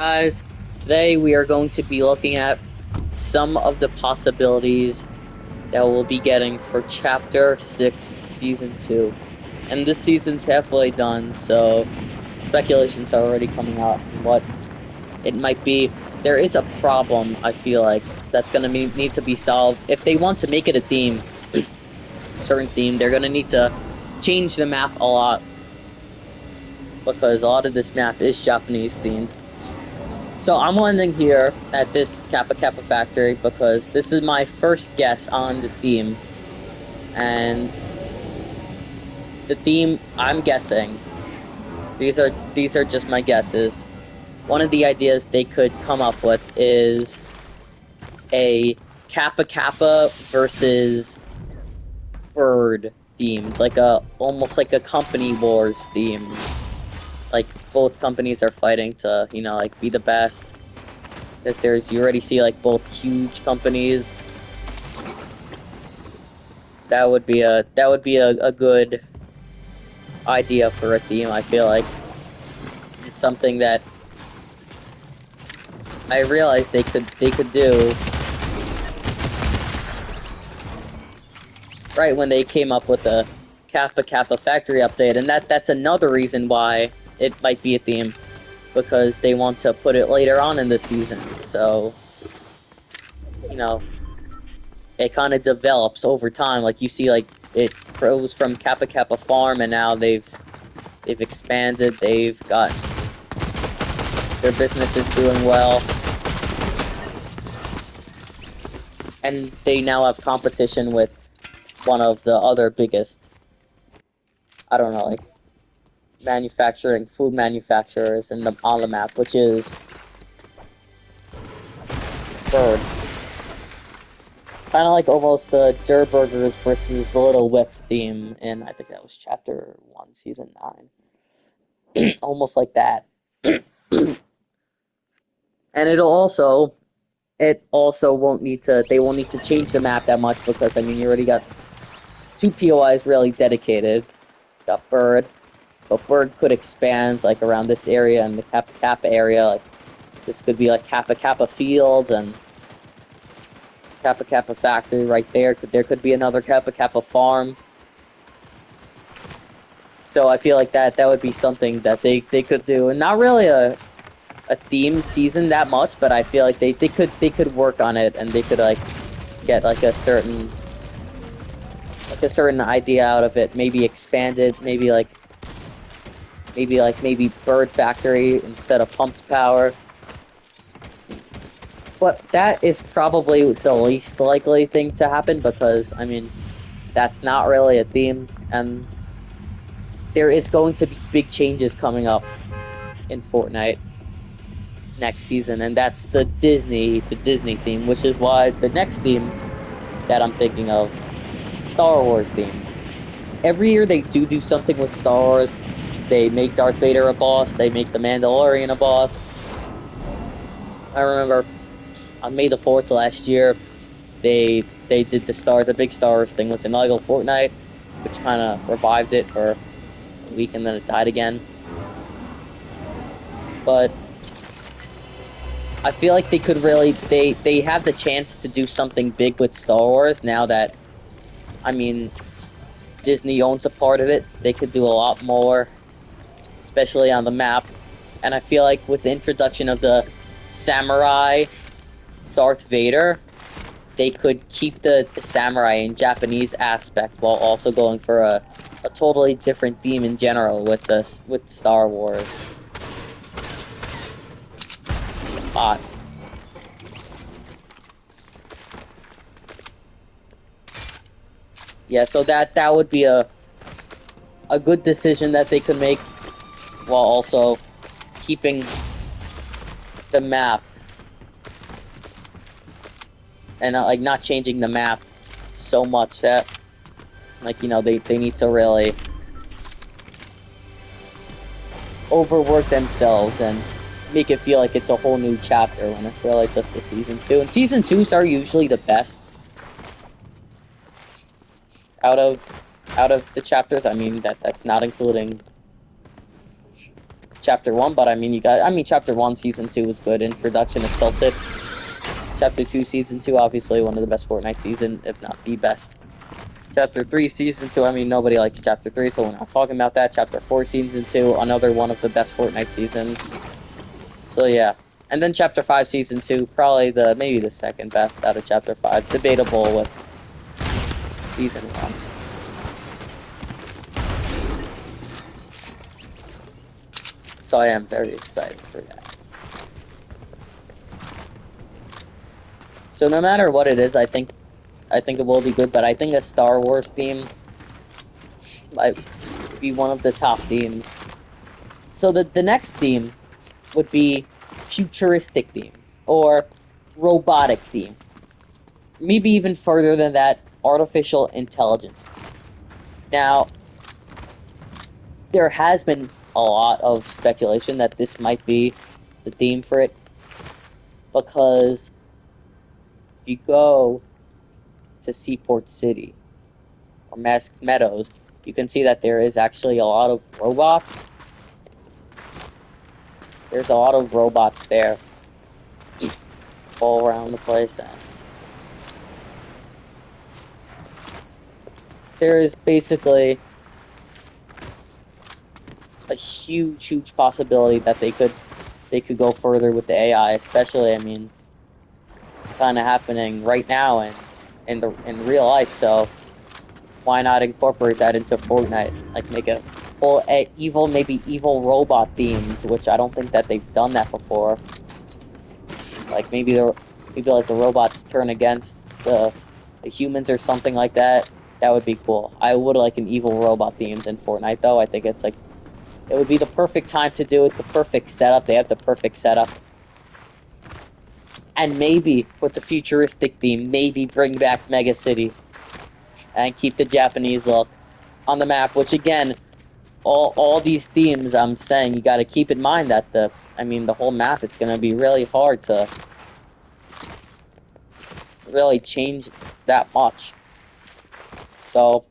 Guys, today we are going to be looking at some of the possibilities that we'll be getting for Chapter 6, Season 2. And this season's halfway done, so speculations are already coming out on what it might be. There is a problem, I feel like, that's going to need to be solved. If they want to make it a theme, certain theme, they're going to need to change the map a lot, because a lot of this map is Japanese themed. So I'm landing here at this Kappa Kappa factory because this is my first guess on the theme. And the theme I'm guessing, these are just my guesses. One of the ideas they could come up with is a Kappa Kappa versus bird themed, like a almost like a company wars theme. Like both companies are fighting to, like be the best. Because you already see like both huge companies. That would be a good idea for a theme. I feel like it's something that I realized they could do right when they came up with the Kappa Kappa factory update, and that's another reason why it might be a theme, because they want to put it later on in the season. So, you know, it kind of develops over time. Like you see, like it grows from Kappa Kappa Farm, and now they've expanded. They've got their business is doing well, and they now have competition with one of the other biggest, I don't know, like food manufacturers on the map, which is Bird. Kind of like almost the Der Burgers versus the Little Whip theme in, I think that was Chapter 1, Season 9. Almost like that. And it also won't need to, they won't need to change the map that much, because, I mean, you already got two POIs really dedicated. Got Bird, but Bird could expand, like, around this area and the Kappa Kappa area. Like, this could be, like, Kappa Kappa Fields and Kappa Kappa Factory right there. There could be another Kappa Kappa Farm. So I feel like that would be something that they could do. And not really a theme season that much, but I feel like they could work on it, and they could, like, get, like, a certain idea out of it. Maybe expand it, maybe Bird Factory instead of Pumped Power. But that is probably the least likely thing to happen, because, I mean, that's not really a theme, and there is going to be big changes coming up in Fortnite next season, and that's the Disney theme, which is why the next theme that I'm thinking of, Star Wars theme. Every year they do something with Star Wars. They make Darth Vader a boss, they make the Mandalorian a boss. I remember on May the 4th last year, they did the big Star Wars thing was in Lego Fortnite, which kind of revived it for a week, and then it died again. But I feel like they could really they have the chance to do something big with Star Wars now that, I mean, Disney owns a part of it. They could do a lot more, especially on the map. And I feel like with the introduction of the samurai Darth Vader, they could keep the samurai in Japanese aspect while also going for a totally different theme in general with Star Wars. Hot. Yeah, so that would be a good decision that they could make, while also keeping the map, and like not changing the map so much that, like, they need to really overwork themselves and make it feel like it's a whole new chapter when it's really just a season 2. And season 2s are usually the best out of the chapters. I mean, that's not including Chapter 1, but I mean, Chapter 1, Season 2 was good. Introduction of Celtic. Chapter 2, Season 2, obviously one of the best Fortnite season, if not the best. Chapter 3, Season 2, I mean, nobody likes Chapter 3, so we're not talking about that. Chapter 4, Season 2, another one of the best Fortnite seasons. So, yeah. And then Chapter 5, Season 2, probably maybe the second best out of Chapter 5. Debatable with Season 1. So I am very excited for that. So no matter what it is, I think it will be good, but I think a Star Wars theme might be one of the top themes. So the next theme would be futuristic theme or robotic theme. Maybe even further than that, artificial intelligence. Now, there has been a lot of speculation that this might be the theme for it, because if you go to Seaport City or Masked Meadows, you can see that there is actually a lot of robots. There's a lot of robots there all around the place, and there is basically a huge possibility that they could go further with the AI, especially, I mean, kind of happening right now in real life, so why not incorporate that into Fortnite? Like, make a whole maybe evil robot themed, which I don't think that they've done that before. Like, maybe like the robots turn against the humans or something like that. That would be cool. I would like an evil robot themed in Fortnite, though. I think it's like, it would be the perfect time to do it, the perfect setup. They have the perfect setup. And maybe, with the futuristic theme, maybe bring back Mega City. And keep the Japanese look on the map, which, again, all these themes, I'm saying, you gotta keep in mind that the whole map, it's gonna be really hard to really change that much. So,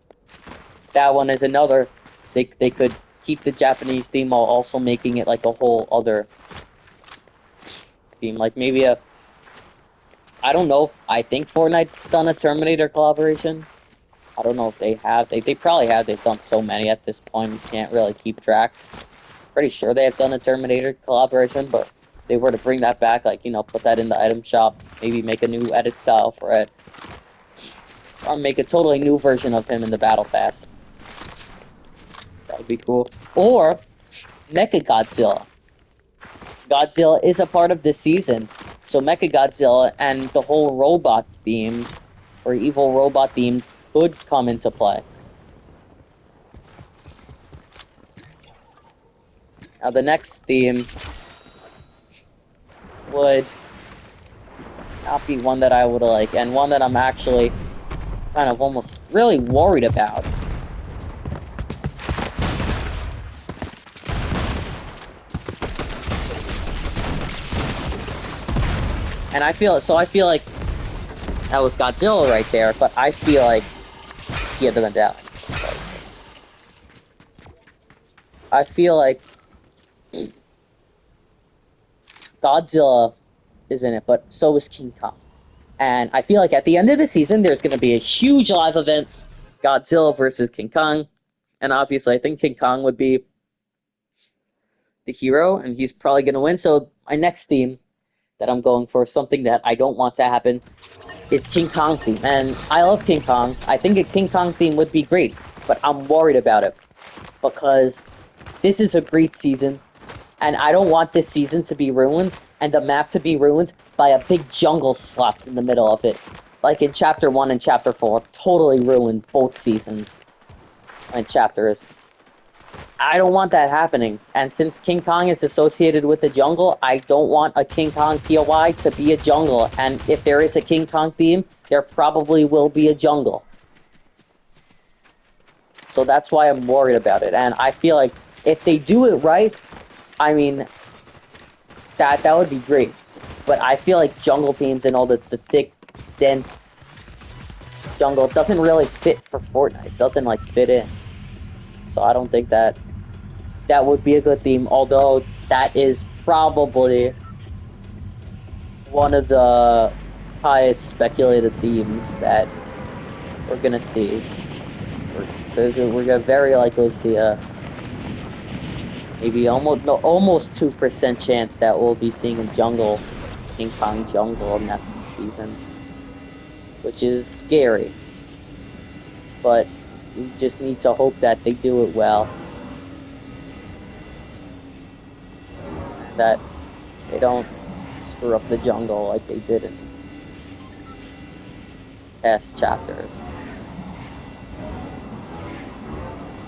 that one is another. They could keep the Japanese theme while also making it like a whole other theme. Like, maybe I don't know if, I think Fortnite's done a Terminator collaboration. I don't know if they have. They probably have. They've done so many at this point, you can't really keep track. Pretty sure they have done a Terminator collaboration, but if they were to bring that back, like, put that in the item shop, maybe make a new edit style for it, or make a totally new version of him in the Battle Pass. That would be cool. Or Mechagodzilla. Godzilla is a part of this season, so Mechagodzilla and the whole robot themed, or evil robot theme, could come into play. Now, the next theme would not be one that I would like, and one that I'm actually kind of almost really worried about. And I feel like that was Godzilla right there, but I feel like he had been down. I feel like Godzilla is in it, but so is King Kong. And I feel like at the end of the season, there's going to be a huge live event, Godzilla versus King Kong. And obviously, I think King Kong would be the hero, and he's probably going to win. So my next theme that I'm going for, something that I don't want to happen, is King Kong theme. And I love King Kong. I think a King Kong theme would be great, but I'm worried about it, because this is a great season, and I don't want this season to be ruined, and the map to be ruined by a big jungle slapped in the middle of it. Like in Chapter 1 and Chapter 4, totally ruined both seasons and chapters. I don't want that happening, and since King Kong is associated with the jungle, I don't want a King Kong POI to be a jungle, and if there is a King Kong theme, there probably will be a jungle. So that's why I'm worried about it, and I feel like if they do it right, I mean, that would be great. But I feel like jungle themes and all the thick, dense jungle doesn't really fit for Fortnite. It doesn't, like, fit in. So I don't think that that would be a good theme, although that is probably one of the highest speculated themes that we're gonna see. So we're gonna very likely see a maybe almost 2% chance that we'll be seeing a King Kong jungle next season, which is scary. But we just need to hope that they do it well, and that they don't screw up the jungle like they did in past chapters.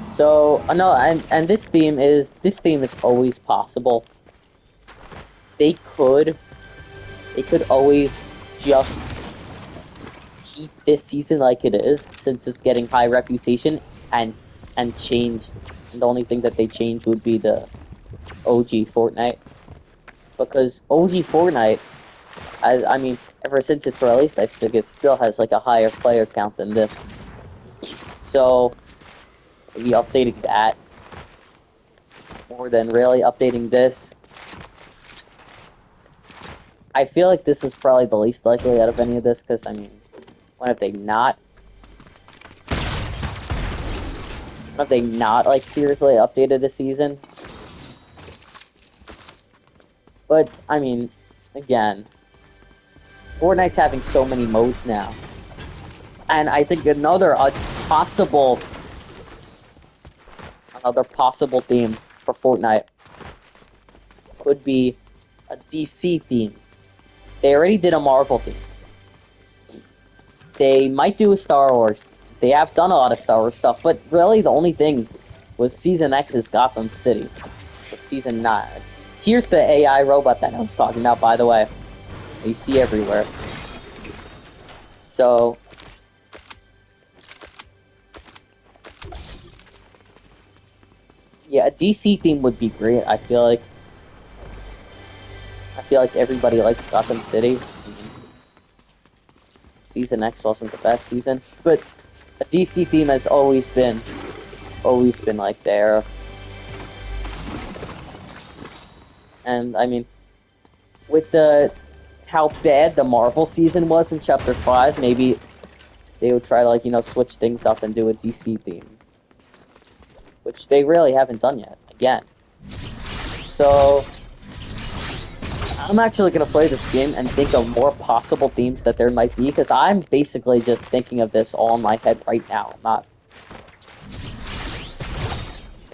So no, and this theme is always possible. They could always just keep this season like it is, since it's getting high reputation, and change. And the only thing that they change would be the OG Fortnite, because OG Fortnite, I mean, ever since it's released, I think it still has like a higher player count than this. So maybe updating that more than really updating this. I feel like this is probably the least likely out of any of this, because, I mean, when have they not, like, seriously updated a season? But, I mean, again, Fortnite's having so many modes now. And I think another possible theme for Fortnite could be a DC theme. They already did a Marvel theme. They might do a Star Wars. They have done a lot of Star Wars stuff, but really the only thing was Season X's Gotham City. Or Season 9. Here's the AI robot that I was talking about, by the way. You see everywhere. So yeah, a DC theme would be great. I feel like everybody likes Gotham City. Season X wasn't the best season, but a DC theme has always been like there. And I mean, with how bad the Marvel season was in Chapter 5, maybe they would try to, like, switch things up and do a DC theme, which they really haven't done yet, again. So I'm actually going to play this game and think of more possible themes that there might be, because I'm basically just thinking of this all in my head right now.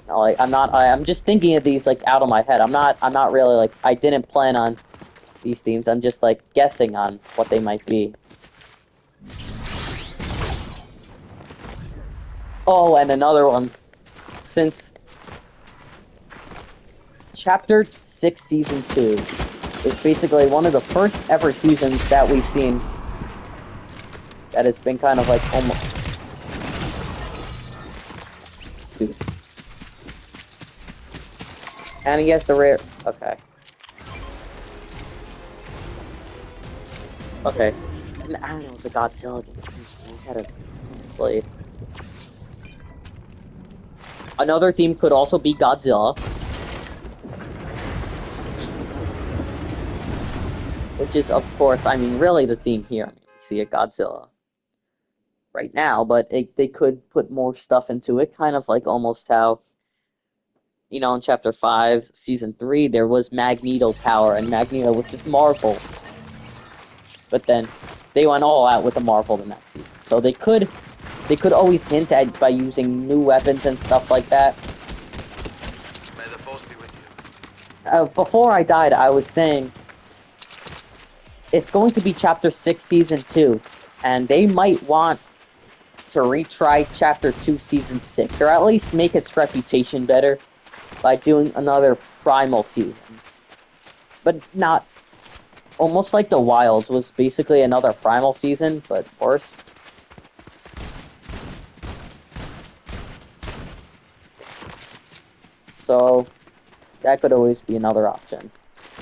I'm just thinking of these, like, out of my head. I'm not really, like, I didn't plan on these themes. I'm just, like, guessing on what they might be. Oh, and another one. Since Chapter 6 Season 2 is basically one of the first ever seasons that we've seen that has been kind of like almost... Dude. And he has the rare... Okay. Okay. And I don't know, it was a Godzilla game. I had a blade. Another theme could also be Godzilla. Which is, of course, I mean, really the theme here. I mean, you see a Godzilla right now, but they could put more stuff into it, kind of like almost how, in Chapter 5, Season 3, there was Magneto power, and Magneto was just Marvel. But then they went all out with the Marvel the next season. So they could always hint at by using new weapons and stuff like that. May the force be with you. Before I died, I was saying it's going to be Chapter 6, Season 2, and they might want to retry Chapter 2, Season 6, or at least make its reputation better by doing another Primal season. But not... Almost like The Wilds was basically another Primal season, but worse. So, that could always be another option.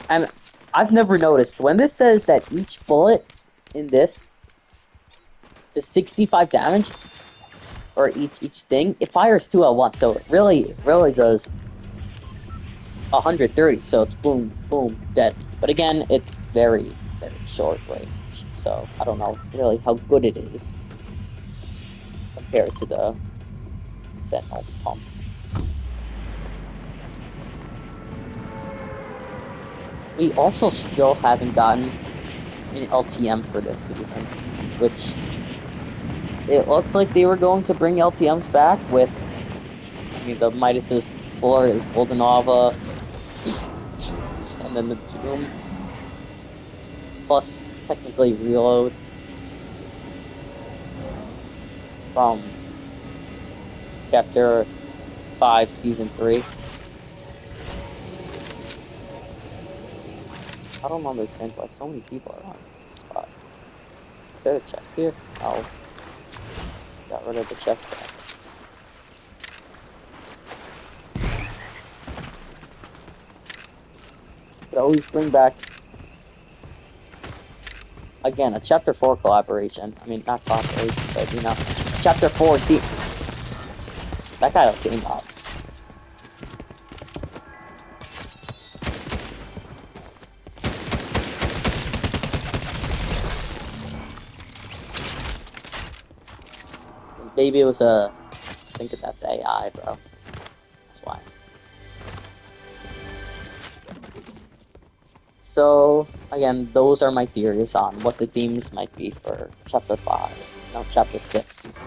And I've never noticed, when this says that each bullet in this does 65 damage, or each thing, it fires 2 at once, so it really does 130, so it's boom, boom, dead. But again, it's very, very short range, so I don't know really how good it is compared to the Sentinel pump. We also still haven't gotten an LTM for this season, which it looked like they were going to bring LTMs back with, I mean, the Midas's floor is Golden Lava, and then the Doom, plus technically Reload from Chapter 5, Season 3. I don't understand why so many people are on this spot. Is there a chest here? No. Got rid of the chest there. Could always bring back, again, a Chapter 4 collaboration. I mean, not collaboration, but, you know, Chapter 4 theme. That guy looked aimed up. Maybe it was I think that's AI, bro. That's why. So, again, those are my theories on what the themes might be for Chapter 5. No, Chapter 6, Season